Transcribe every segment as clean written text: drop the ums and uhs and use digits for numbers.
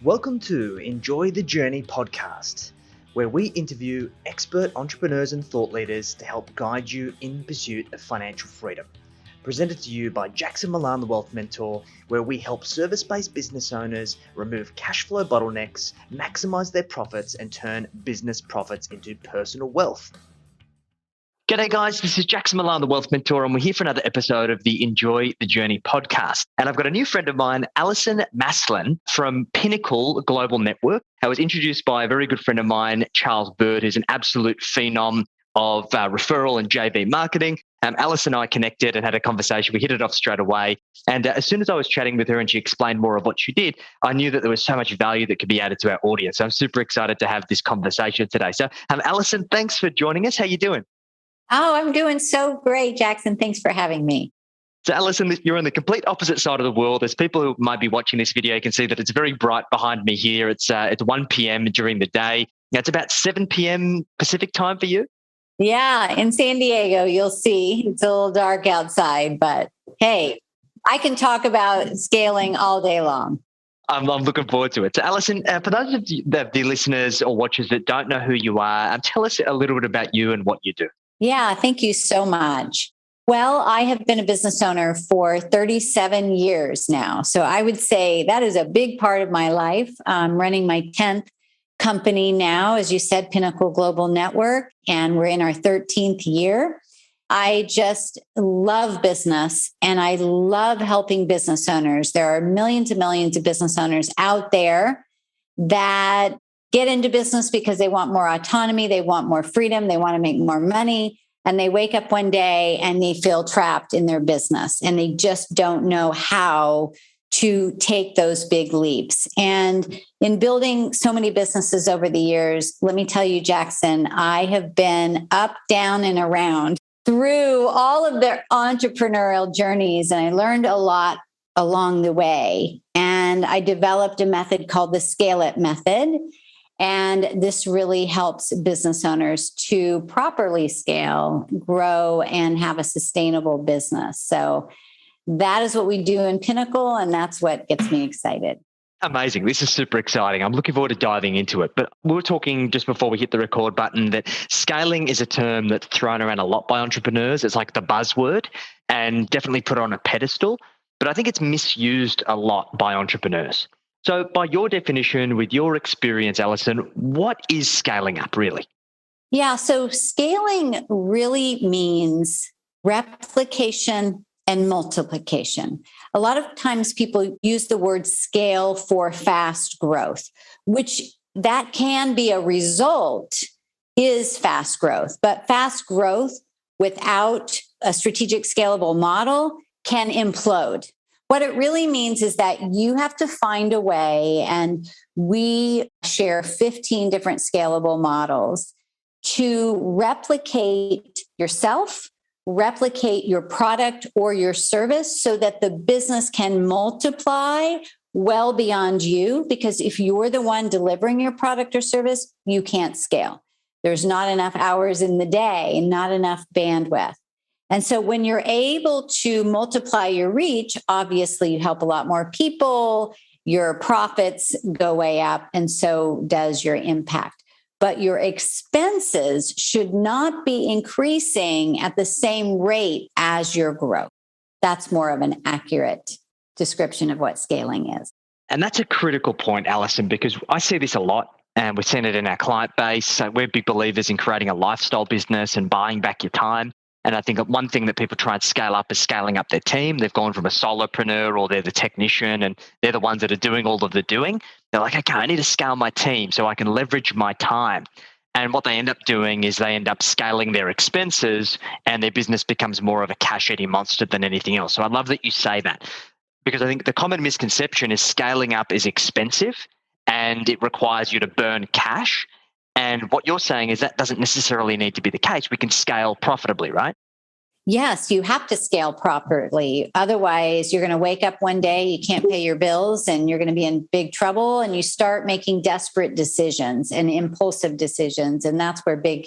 Welcome to Enjoy the Journey podcast, where we interview expert entrepreneurs and thought leaders to help guide you in pursuit of financial freedom. Presented to you by Jackson Maslan, the Wealth Mentor, where we help service-based business owners remove cash flow bottlenecks, maximize their profits, and turn business profits into personal wealth. G'day guys, this is Jackson Maslan, the Wealth Mentor, and we're here for another episode of the Enjoy the Journey podcast. And I've got a new friend of mine, Allison Maslan from Pinnacle Global Network. I was introduced by a very good friend of mine, Charles Bird, who's an absolute phenom of referral and JV marketing. Alice and I connected and had a conversation. We hit it off straight away. And as soon as I was chatting with her and she explained more of what she did, I knew that there was so much value that could be added to our audience. So I'm super excited to have this conversation today. So Allison, thanks for joining us. How you doing? Oh, I'm doing so great, Jackson. Thanks for having me. So, Allison, you're on the complete opposite side of the world. As people who might be watching this video, you can see that it's very bright behind me here. It's 1 p.m. during the day. It's about 7 p.m. Pacific time for you. Yeah, in San Diego, you'll see it's a little dark outside, but hey, I can talk about scaling all day long. I'm looking forward to it. So, Allison, for those of the listeners or watchers that don't know who you are, tell us a little bit about you and what you do. Yeah, thank you so much. Well, I have been a business owner for 37 years now. So I would say that is a big part of my life. I'm running my 10th company now, as you said, Pinnacle Global Network, and we're in our 13th year. I just love business and I love helping business owners. There are millions and millions of business owners out there that get into business because they want more autonomy, they want more freedom, they want to make more money, and they wake up one day and they feel trapped in their business and they just don't know how to take those big leaps. And in building so many businesses over the years, let me tell you, Jackson, I have been up, down, and around through all of their entrepreneurial journeys, and I learned a lot along the way. And I developed a method called the SCALEit method. And this really helps business owners to properly scale, grow, and have a sustainable business. So that is what we do in Pinnacle, and that's what gets me excited. Amazing. This is super exciting. I'm looking forward to diving into it. But we were talking just before we hit the record button that scaling is a term that's thrown around a lot by entrepreneurs. It's like the buzzword and definitely put on a pedestal. But I think it's misused a lot by entrepreneurs. So by your definition, with your experience, Allison, what is scaling up really? Yeah, so scaling really means replication and multiplication. A lot of times people use the word scale for fast growth, which that can be a result is fast growth. But fast growth without a strategic scalable model can implode. What it really means is that you have to find a way, and we share 15 different scalable models to replicate yourself, replicate your product or your service so that the business can multiply well beyond you. Because if you're the one delivering your product or service, you can't scale. There's not enough hours in the day, not enough bandwidth. And so when you're able to multiply your reach, obviously you help a lot more people, your profits go way up, and so does your impact. But your expenses should not be increasing at the same rate as your growth. That's more of an accurate description of what scaling is. And that's a critical point, Allison, because I see this a lot. And we've seen it in our client base. So we're big believers in creating a lifestyle business and buying back your time. And I think one thing that people try and scale up is scaling up their team. They've gone from a solopreneur or they're the technician and they're the ones that are doing all of the doing. They're like, okay, I need to scale my team so I can leverage my time. And what they end up doing is they end up scaling their expenses and their business becomes more of a cash-eating monster than anything else. So I love that you say that because I think the common misconception is scaling up is expensive and it requires you to burn cash. And what you're saying is that doesn't necessarily need to be the case. We can scale profitably, right? Yes, you have to scale properly. Otherwise, you're going to wake up one day, you can't pay your bills, and you're going to be in big trouble. And you start making desperate decisions and impulsive decisions. And that's where big,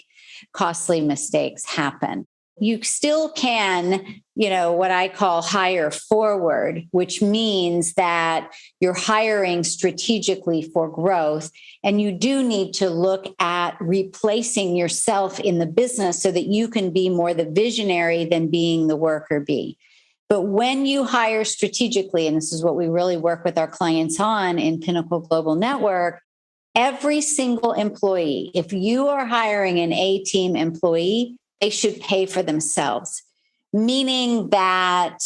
costly mistakes happen. you still can, what I call hire forward, which means that you're hiring strategically for growth. And you do need to look at replacing yourself in the business so that you can be more the visionary than being the worker bee. But when you hire strategically, and this is what we really work with our clients on in Pinnacle Global Network, every single employee, if you are hiring an A-team employee, they should pay for themselves, meaning that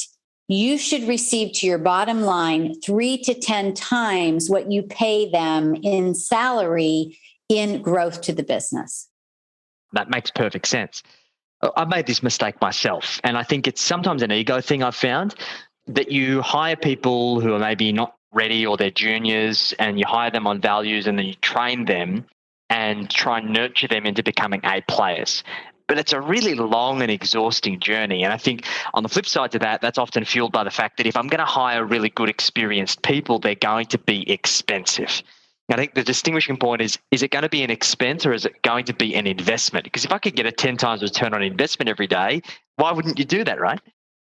you should receive to your bottom line 3 to 10 times what you pay them in salary in growth to the business. That makes perfect sense. I've made this mistake myself, and I think it's sometimes an ego thing I've found, that you hire people who are maybe not ready or they're juniors, and you hire them on values and then you train them and try and nurture them into becoming A players. But it's a really long and exhausting journey. And I think on the flip side to that, that's often fueled by the fact that if I'm going to hire really good, experienced people, they're going to be expensive. I think the distinguishing point is it going to be an expense or is it going to be an investment? Because if I could get a 10 times return on investment every day, why wouldn't you do that, right?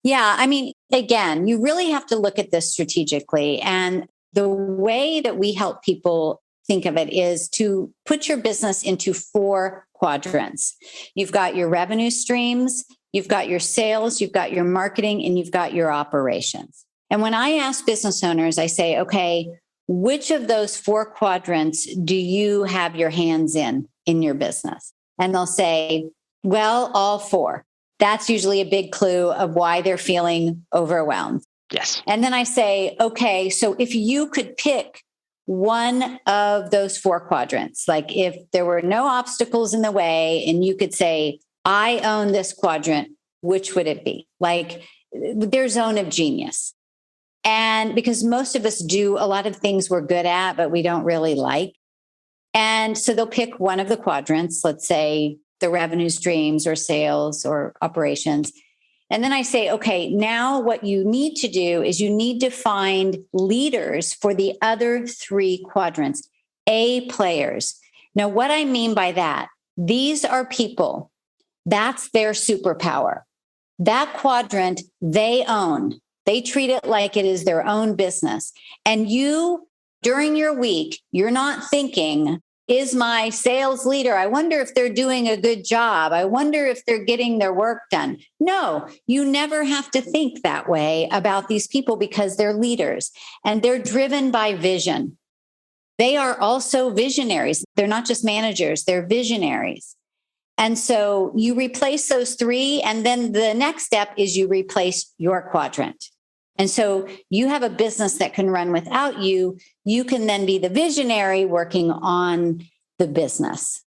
Yeah. I mean, again, you really have to look at this strategically. And the way that we help people think of it is to put your business into 4 quadrants. You've got your revenue streams, you've got your sales, you've got your marketing, and you've got your operations. And when I ask business owners, I say, okay, which of those 4 quadrants do you have your hands in your business? And they'll say, well, all 4. That's usually a big clue of why they're feeling overwhelmed. Yes. And then I say, okay, so if you could pick one of those 4 quadrants, like if there were no obstacles in the way and you could say, I own this quadrant, which would it be? Like their zone of genius. And because most of us do a lot of things we're good at, but we don't really like. And so they'll pick one of the quadrants, let's say the revenue streams or sales or operations. And then I say, okay, now what you need to do is you need to find leaders for the other 3 quadrants, A players. Now, what I mean by that, these are people, that's their superpower. That quadrant they own. They treat it like it is their own business. And you, during your week, you're not thinking, is my sales leader, I wonder if they're doing a good job. I wonder if they're getting their work done. No, you never have to think that way about these people because they're leaders and they're driven by vision. They are also visionaries. They're not just managers, they're visionaries. And so you replace those 3, and then the next step is you replace your quadrant. And so you have a business that can run without you. You can then be the visionary working on the business.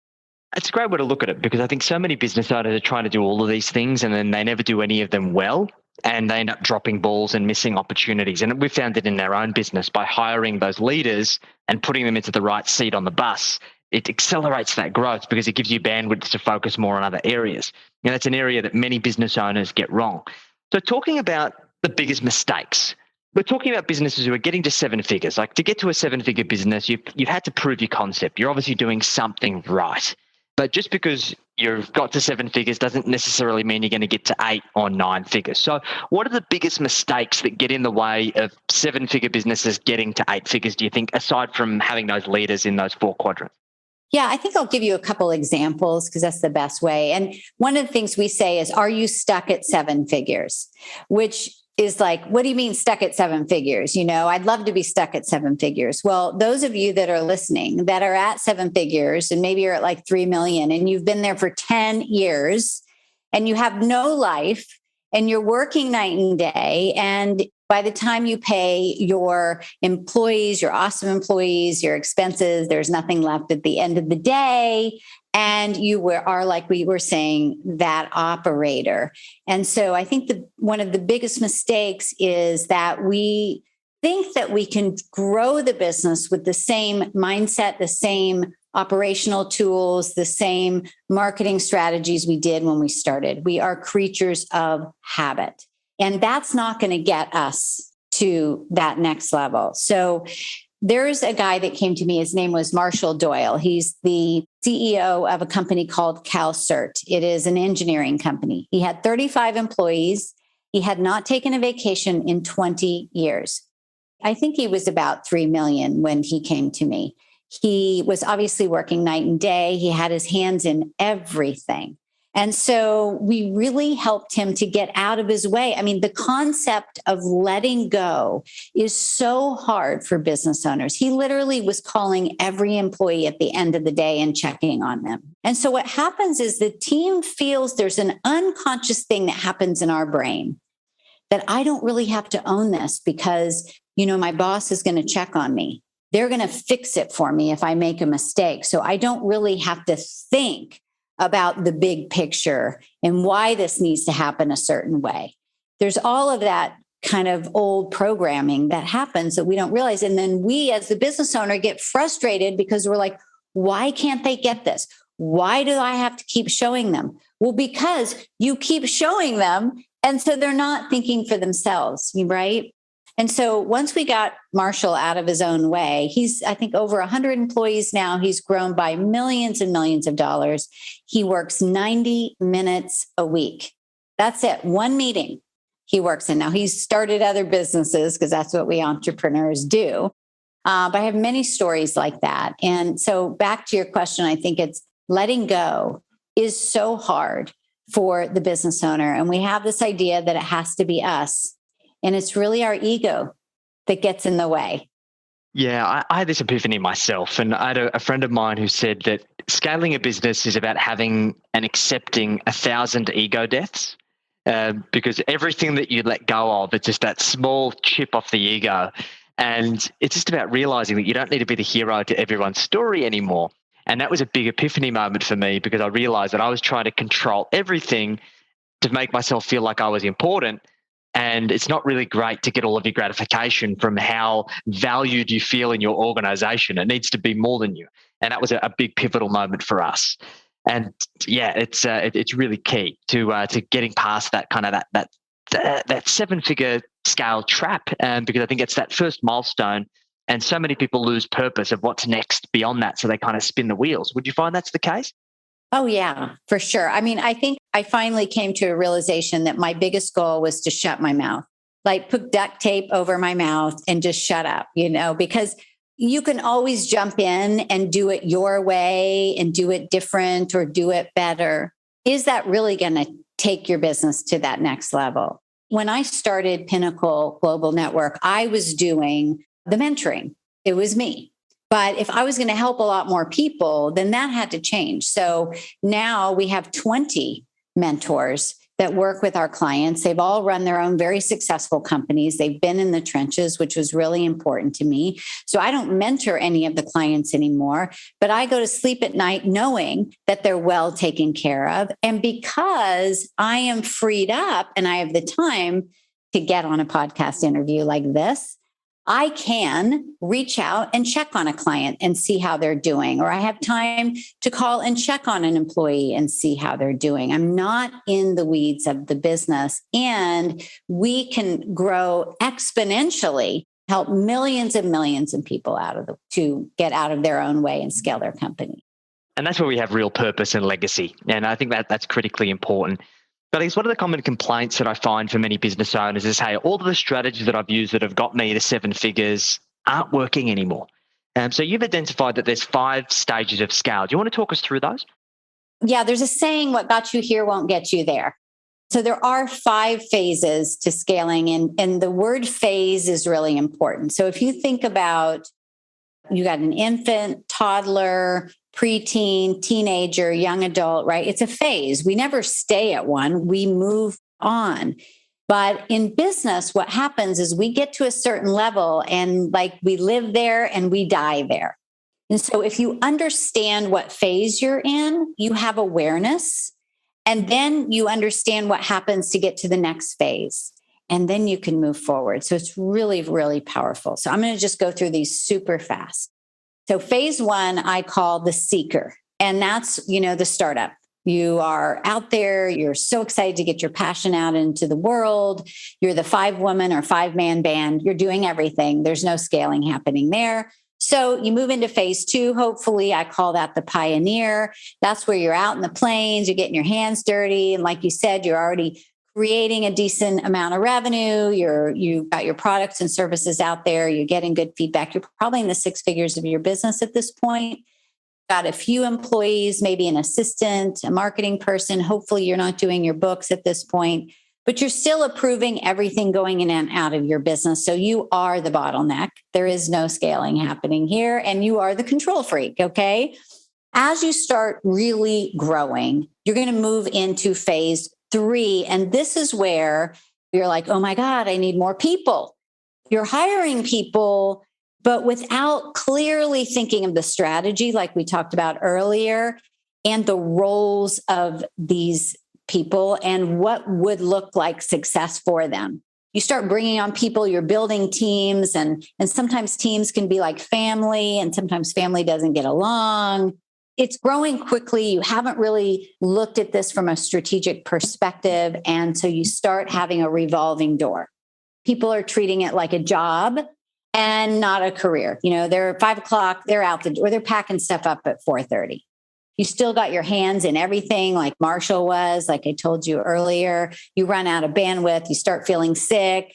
It's a great way to look at it because I think so many business owners are trying to do all of these things and then they never do any of them well. And they end up dropping balls and missing opportunities. And we found it in our own business by hiring those leaders and putting them into the right seat on the bus. It accelerates that growth because it gives you bandwidth to focus more on other areas. And that's an area that many business owners get wrong. So talking about the biggest mistakes, we're talking about businesses who are getting to 7 figures. Like to get to a 7-figure business, you've had to prove your concept. You're obviously doing something right. But just because you've got to 7 figures doesn't necessarily mean you're going to get to 8 or 9 figures. So what are the biggest mistakes that get in the way of 7-figure businesses getting to 8 figures, do you think, aside from having those leaders in those 4 quadrants? Yeah, I think I'll give you a couple examples because that's the best way. And one of the things we say is, are you stuck at 7 figures? Which is like, what do you mean stuck at 7 figures? I'd love to be stuck at 7 figures. Well, those of you that are listening that are at 7 figures and maybe you're at like 3 million and you've been there for 10 years and you have no life and you're working night and day. And by the time you pay your employees, your awesome employees, your expenses, there's nothing left at the end of the day. And you are, like we were saying, that operator. And so I think one of the biggest mistakes is that we think that we can grow the business with the same mindset, the same operational tools, the same marketing strategies we did when we started. We are creatures of habit. And that's not going to get us to that next level. So there's a guy that came to me. His name was Marshall Doyle. He's the CEO of a company called CalCert. It is an engineering company. He had 35 employees. He had not taken a vacation in 20 years. I think he was about 3 million when he came to me. He was obviously working night and day. He had his hands in everything. And so we really helped him to get out of his way. I mean, the concept of letting go is so hard for business owners. He literally was calling every employee at the end of the day and checking on them. And so what happens is the team feels there's an unconscious thing that happens in our brain that I don't really have to own this because, my boss is going to check on me. They're going to fix it for me if I make a mistake. So I don't really have to think about the big picture and why this needs to happen a certain way. There's all of that kind of old programming that happens that we don't realize. And then we as the business owner get frustrated because we're like, why can't they get this? Why do I have to keep showing them? Well, because you keep showing them. And so they're not thinking for themselves, right? And so once we got Marshall out of his own way, he's, I think, over 100 employees now. He's grown by millions and millions of dollars. He works 90 minutes a week. That's it. One meeting he works in. Now, he's started other businesses because that's what we entrepreneurs do. But I have many stories like that. And so back to your question, I think it's letting go is so hard for the business owner. And we have this idea that it has to be us. And it's really our ego that gets in the way. Yeah, I had this epiphany myself. And I had a friend of mine who said that scaling a business is about having and accepting 1,000 ego deaths. Because everything that you let go of, it's just that small chip off the ego. And it's just about realizing that you don't need to be the hero to everyone's story anymore. And that was a big epiphany moment for me because I realized that I was trying to control everything to make myself feel like I was important. And it's not really great to get all of your gratification from how valued you feel in your organization. It needs to be more than you. And that was a big pivotal moment for us. And yeah, it's really key to getting past that kind of that 7-figure scale trap. Because I think it's that first milestone. And so many people lose purpose of what's next beyond that. So they kind of spin the wheels. Would you find that's the case? Oh, yeah, for sure. I mean, I think I finally came to a realization that my biggest goal was to shut my mouth, like put duct tape over my mouth and just shut up, because you can always jump in and do it your way and do it different or do it better. Is that really going to take your business to that next level? When I started Pinnacle Global Network, I was doing the mentoring. It was me. But if I was going to help a lot more people, then that had to change. So now we have 20 mentors that work with our clients. They've all run their own very successful companies. They've been in the trenches, which was really important to me. So I don't mentor any of the clients anymore, but I go to sleep at night knowing that they're well taken care of. And because I am freed up and I have the time to get on a podcast interview like this, I can reach out and check on a client and see how they're doing, or I have time to call and check on an employee and see how they're doing. I'm not in the weeds of the business, and we can grow exponentially, help millions and millions of people to get out of their own way and scale their company. And that's where we have real purpose and legacy. And I think that's critically important. But I guess one of the common complaints that I find for many business owners is, hey, all of the strategies that I've used that have got me to 7 figures aren't working anymore. So you've identified that there's 5 stages of scale. Do you want to talk us through those? Yeah, there's a saying, what got you here won't get you there. So there are 5 phases to scaling, and the word phase is really important. So if you think about, you got an infant, toddler, preteen, teenager, young adult, right? It's a phase. We never stay at one. We move on. But in business, what happens is we get to a certain level and like we live there and we die there. And so if you understand what phase you're in, you have awareness, and then you understand what happens to get to the next phase. And then you can move forward. So it's really, really powerful. So I'm going to just go through these super fast. So phase 1, I call the seeker. And that's, the startup. You are out there. You're so excited to get your passion out into the world. You're the 5-woman or 5-man band. You're doing everything. There's no scaling happening there. So you move into phase 2. Hopefully, I call that the pioneer. That's where you're out in the plains, you're getting your hands dirty. And like you said, you're already creating a decent amount of revenue. You've got your products and services out there. You're getting good feedback. You're probably in the 6 figures of your business at this point. Got a few employees, maybe an assistant, a marketing person. Hopefully, you're not doing your books at this point, but you're still approving everything going in and out of your business. So you are the bottleneck. There is no scaling happening here, and you are the control freak. Okay. As you start really growing, you're going to move into phase 3. And this is where you're like, oh my God, I need more people. You're hiring people, but without clearly thinking of the strategy, like we talked about earlier, and the roles of these people and what would look like success for them. You start bringing on people, you're building teams, and sometimes teams can be like family, and sometimes family doesn't get along. It's growing quickly. You haven't really looked at this from a strategic perspective. And so you start having a revolving door. People are treating it like a job and not a career. They're 5 o'clock, they're out the door, they're packing stuff up at 4:30. You still got your hands in everything like Marshall was, like I told you earlier. You run out of bandwidth, you start feeling sick,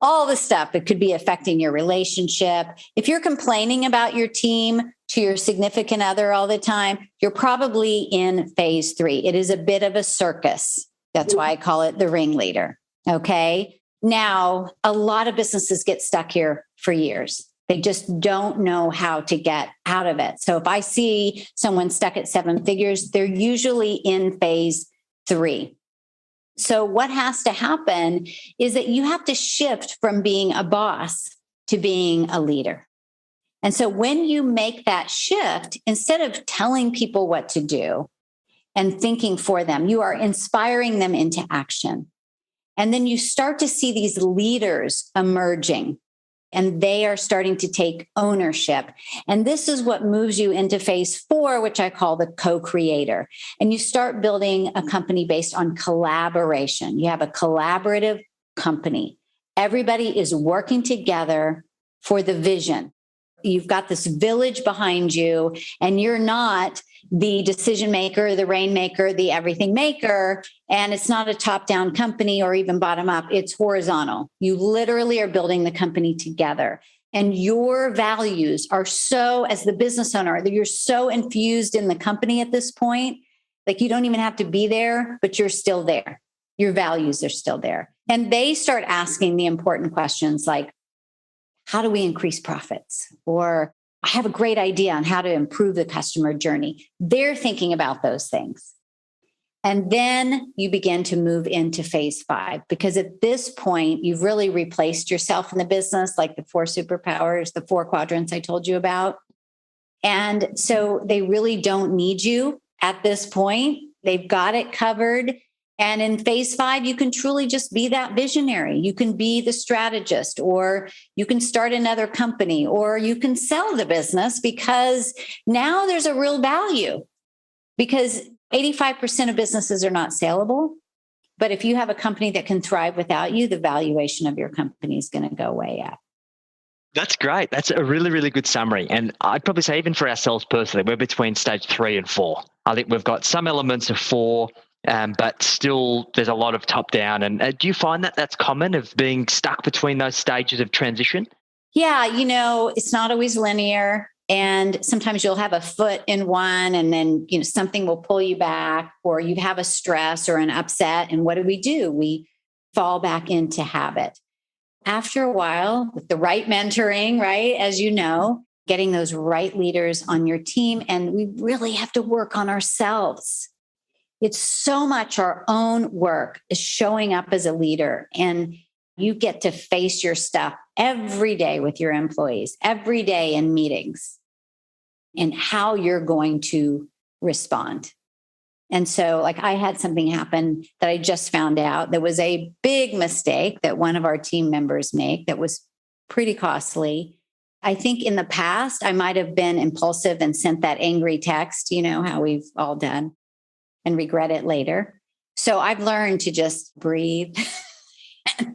all the stuff that could be affecting your relationship. If you're complaining about your team to your significant other all the time, you're probably in phase 3. It is a bit of a circus. That's why I call it the ringleader. Okay. Now, a lot of businesses get stuck here for years. They just don't know how to get out of it. So if I see someone stuck at 7 figures, they're usually in phase 3. So what has to happen is that you have to shift from being a boss to being a leader. And so when you make that shift, instead of telling people what to do and thinking for them, you are inspiring them into action. And then you start to see these leaders emerging, and they are starting to take ownership. And this is what moves you into phase 4, which I call the co-creator. And you start building a company based on collaboration. You have a collaborative company. Everybody is working together for the vision. You've got this village behind you, and you're not the decision maker, the rainmaker, the everything maker. And it's not a top-down company or even bottom-up. It's horizontal. You literally are building the company together. And your values are so, as the business owner, that you're so infused in the company at this point, like you don't even have to be there, but you're still there. Your values are still there. And they start asking the important questions like, how do we increase profits? Or I have a great idea on how to improve the customer journey. They're thinking about those things. And then you begin to move into phase 5, because at this point, you've really replaced yourself in the business, like the 4 superpowers, the 4 quadrants I told you about. And so they really don't need you at this point. They've got it covered. And in phase 5, you can truly just be that visionary. You can be the strategist, or you can start another company, or you can sell the business, because now there's a real value. Because 85% of businesses are not saleable. But if you have a company that can thrive without you, the valuation of your company is going to go way up. That's great. That's a really, really good summary. And I'd probably say even for ourselves personally, we're between stage 3 and 4. I think we've got some elements of 4, but still there's a lot of top down. And do you find that that's common, of being stuck between those stages of transition? Yeah, it's not always linear. And sometimes you'll have a foot in one, and then, something will pull you back, or you have a stress or an upset. And what do? We fall back into habit. After a while, with the right mentoring, right, as you know, getting those right leaders on your team. And we really have to work on ourselves. It's so much our own work is showing up as a leader. And you get to face your stuff every day with your employees, every day in meetings, and how you're going to respond. And so, like, I had something happen that I just found out that was a big mistake that one of our team members made that was pretty costly. I think in the past, I might have been impulsive and sent that angry text, how we've all done, and regret it later. So I've learned to just breathe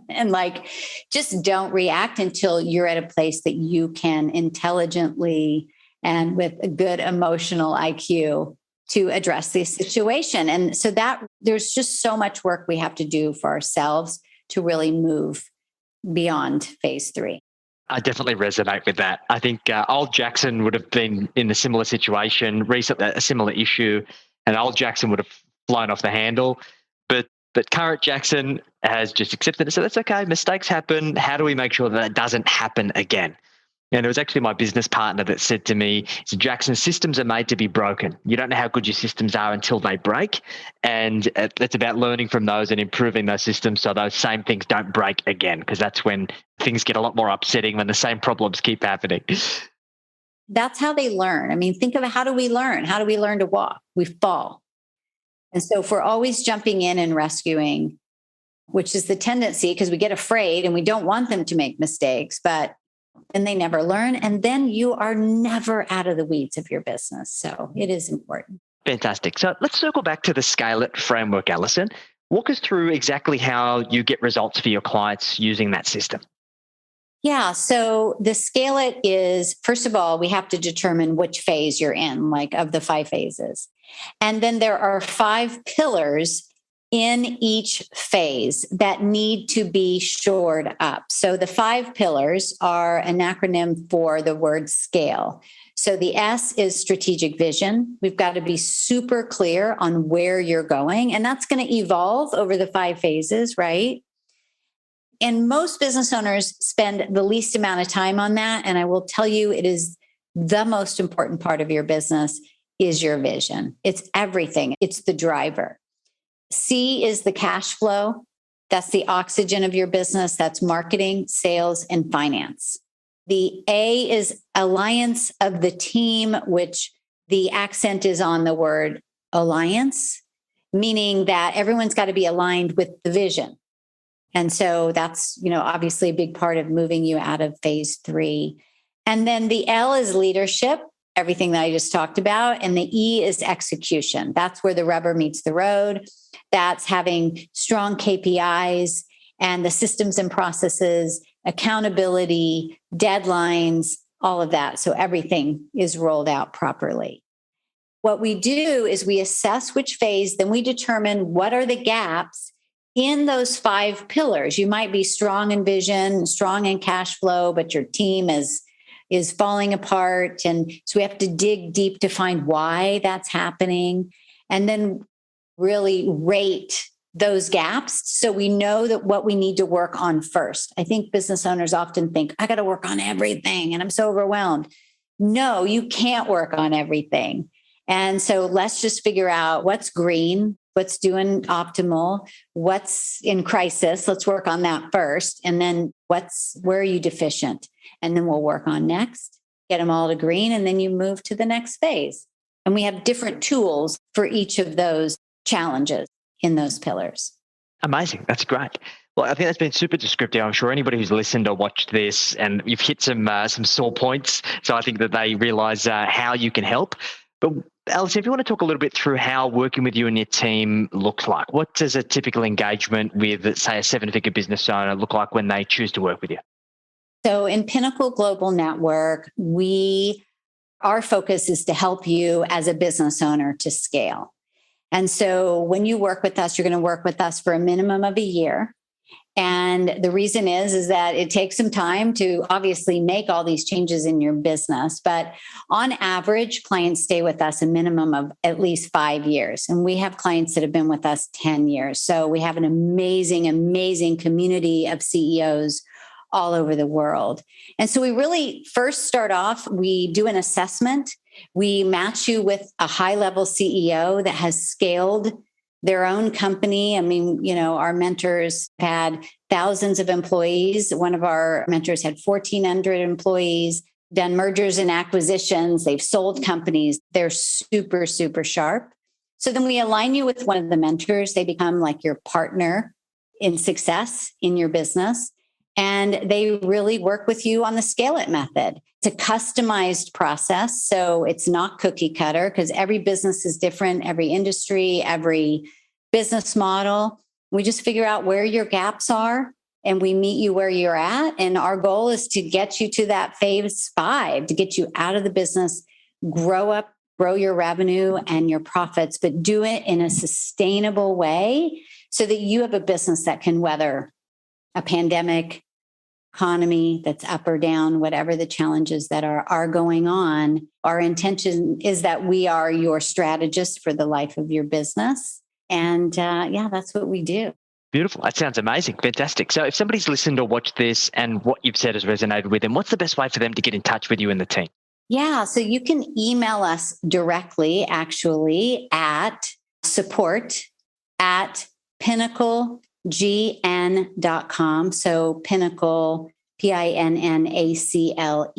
And like, just don't react until you're at a place that you can intelligently and with a good emotional IQ to address the situation. And so that there's just so much work we have to do for ourselves to really move beyond phase 3. I definitely resonate with that. I think old Jackson would have been in a similar situation, recently a similar issue, and old Jackson would have flown off the handle. But current Jackson has just accepted it. So that's okay. Mistakes happen. How do we make sure that that doesn't happen again? And it was actually my business partner that said to me, so Jackson, systems are made to be broken. You don't know how good your systems are until they break. And it's about learning from those and improving those systems so those same things don't break again, because that's when things get a lot more upsetting, when the same problems keep happening. That's how they learn. I mean, think of how do we learn? How do we learn to walk? We fall. And so if we're always jumping in and rescuing, which is the tendency because we get afraid and we don't want them to make mistakes, but then they never learn. And then you are never out of the weeds of your business. So it is important. Fantastic. So let's circle back to the SCALEit framework, Allison. Walk us through exactly how you get results for your clients using that system. Yeah. So the SCALEit is, first of all, we have to determine which phase you're in, like of the 5 phases. And then there are 5 pillars in each phase that need to be shored up. So the 5 pillars are an acronym for the word scale. So the S is strategic vision. We've got to be super clear on where you're going, and that's going to evolve over the 5 phases, right? And most business owners spend the least amount of time on that. And I will tell you, it is the most important part of your business is your vision. It's everything. It's the driver. C is the cash flow. That's the oxygen of your business. That's marketing, sales, and finance. The A is alliance of the team, which the accent is on the word alliance, meaning that everyone's got to be aligned with the vision. And so that's, obviously a big part of moving you out of phase 3. And then the L is leadership, everything that I just talked about. And the E is execution. That's where the rubber meets the road. That's having strong KPIs and the systems and processes, accountability, deadlines, all of that. So everything is rolled out properly. What we do is we assess which phase, then we determine what are the gaps in those 5 pillars. You might be strong in vision, strong in cash flow, but your team is falling apart. And so we have to dig deep to find why that's happening. And then really rate those gaps so we know that what we need to work on first. I think business owners often think, I got to work on everything and I'm so overwhelmed. No, you can't work on everything. And so let's just figure out what's green, what's doing optimal, what's in crisis. Let's work on that first. And then where are you deficient? And then we'll work on next, get them all to green, and then you move to the next phase. And we have different tools for each of those challenges in those pillars. Amazing. That's great. Well, I think that's been super descriptive. I'm sure anybody who's listened or watched this, and you've hit some sore points. So I think that they realize how you can help. But Allison, if you want to talk a little bit through how working with you and your team looks like, what does a typical engagement with, say, a 7-figure business owner look like when they choose to work with you? So in Pinnacle Global Network, our focus is to help you as a business owner to scale. And so when you work with us, you're going to work with us for a minimum of a year. And the reason is that it takes some time to obviously make all these changes in your business. But on average, clients stay with us a minimum of at least 5 years. And we have clients that have been with us 10 years. So we have an amazing, amazing community of CEOs all over the world. And so we really first start off, we do an assessment. We match you with a high-level CEO that has scaled their own company. I mean, our mentors had thousands of employees. One of our mentors had 1,400 employees, done mergers and acquisitions. They've sold companies. They're super, super sharp. So then we align you with one of the mentors. They become like your partner in success in your business. And they really work with you on the SCALEit method. It's a customized process. So it's not cookie cutter because every business is different, every industry, every business model. We just figure out where your gaps are and we meet you where you're at. And our goal is to get you to that phase 5, to get you out of the business, grow your revenue and your profits, but do it in a sustainable way so that you have a business that can weather a pandemic, economy that's up or down, whatever the challenges that are going on. Our intention is that we are your strategist for the life of your business. And that's what we do. Beautiful. That sounds amazing. Fantastic. So if somebody's listened or watched this and what you've said has resonated with them, what's the best way for them to get in touch with you and the team? Yeah, so you can email us directly, actually, at support@pinnaclegn.com. So Pinnacle, Pinnacle,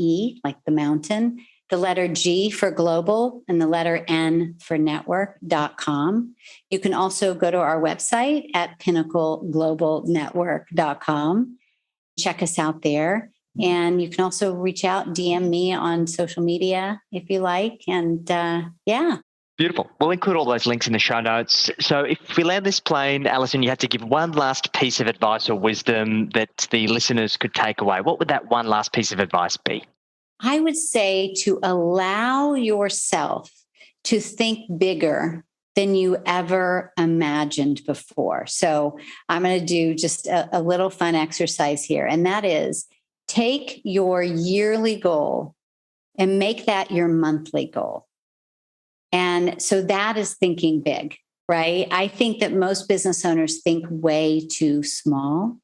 like the mountain, the letter G for global and the letter N for network.com. You can also go to our website at pinnacleglobalnetwork.com. Check us out there. And you can also reach out, DM me on social media if you like. And Beautiful. We'll include all those links in the show notes. So if we land this plane, Allison, you had to give one last piece of advice or wisdom that the listeners could take away. What would that one last piece of advice be? I would say to allow yourself to think bigger than you ever imagined before. So I'm going to do just a little fun exercise here. And that is, take your yearly goal and make that your monthly goal. And so that is thinking big, right? I think that most business owners think way too small.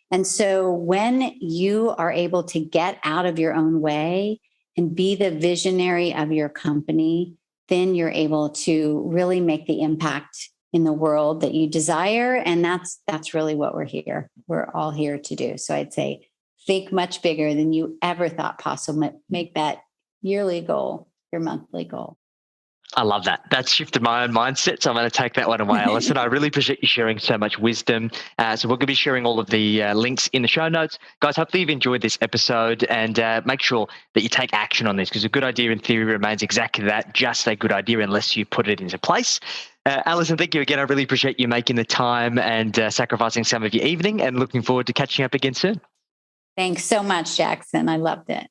And so when you are able to get out of your own way and be the visionary of your company, then you're able to really make the impact in the world that you desire. And that's really what we're all here to do. So I'd say, think much bigger than you ever thought possible. Make that yearly goal your monthly goal. I love that. That's shifted my own mindset. So I'm going to take that one away, Allison. I really appreciate you sharing so much wisdom. So we're going to be sharing all of the links in the show notes. Guys, hopefully you've enjoyed this episode, and make sure that you take action on this, because a good idea in theory remains exactly that, just a good idea unless you put it into place. Allison, thank you again. I really appreciate you making the time and sacrificing some of your evening, and looking forward to catching up again soon. Thanks so much, Jackson. I loved it.